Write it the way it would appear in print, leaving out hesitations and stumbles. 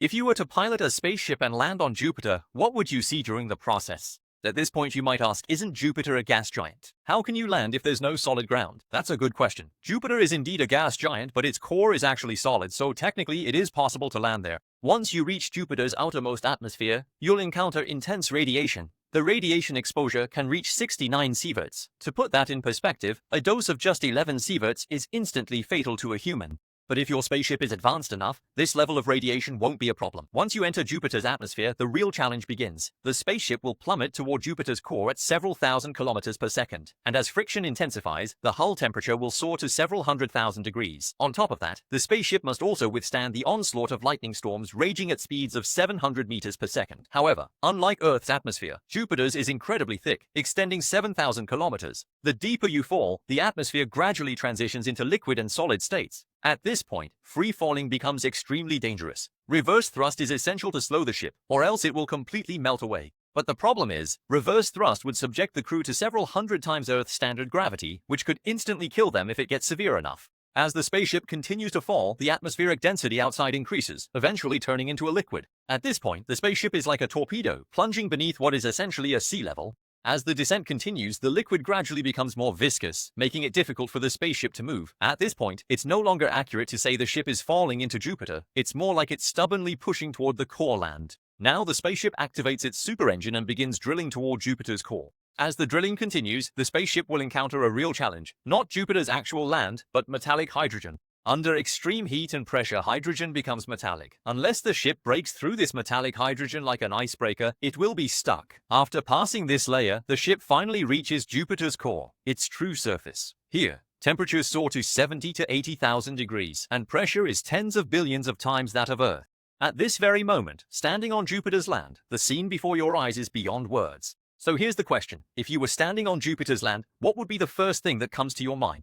If you were to pilot a spaceship and land on Jupiter, what would you see during the process? At this point you might ask, isn't Jupiter a gas giant? How can you land if there's no solid ground? That's a good question. Jupiter is indeed a gas giant, but its core is actually solid, so technically it is possible to land there. Once you reach Jupiter's outermost atmosphere, you'll encounter intense radiation. The radiation exposure can reach 69 sieverts. To put that in perspective, a dose of just 11 sieverts is instantly fatal to a human. But if your spaceship is advanced enough, this level of radiation won't be a problem. Once you enter Jupiter's atmosphere, the real challenge begins. The spaceship will plummet toward Jupiter's core at several thousand kilometers per second, and as friction intensifies, the hull temperature will soar to several 100,000 degrees. On top of that, the spaceship must also withstand the onslaught of lightning storms raging at speeds of 700 meters per second. However, unlike Earth's atmosphere, Jupiter's is incredibly thick, extending 7,000 kilometers. The deeper you fall, the atmosphere gradually transitions into liquid and solid states. At this point, free falling becomes extremely dangerous. Reverse thrust is essential to slow the ship, or else it will completely melt away. But the problem is, reverse thrust would subject the crew to several hundred times Earth's standard gravity, which could instantly kill them if it gets severe enough. As the spaceship continues to fall, the atmospheric density outside increases, eventually turning into a liquid. At this point, the spaceship is like a torpedo, plunging beneath what is essentially a sea level. As the descent continues, the liquid gradually becomes more viscous, making it difficult for the spaceship to move. At this point, it's no longer accurate to say the ship is falling into Jupiter. It's more like it's stubbornly pushing toward the core land. Now the spaceship activates its super engine and begins drilling toward Jupiter's core. As the drilling continues, the spaceship will encounter a real challenge. Not Jupiter's actual land, but metallic hydrogen. Under extreme heat and pressure, hydrogen becomes metallic. Unless the ship breaks through this metallic hydrogen like an icebreaker, it will be stuck. After passing this layer, the ship finally reaches Jupiter's core, its true surface. Here, temperatures soar to 70 to 80,000 degrees, and pressure is tens of billions of times that of Earth. At this very moment, standing on Jupiter's land, the scene before your eyes is beyond words. So here's the question. If you were standing on Jupiter's land, what would be the first thing that comes to your mind?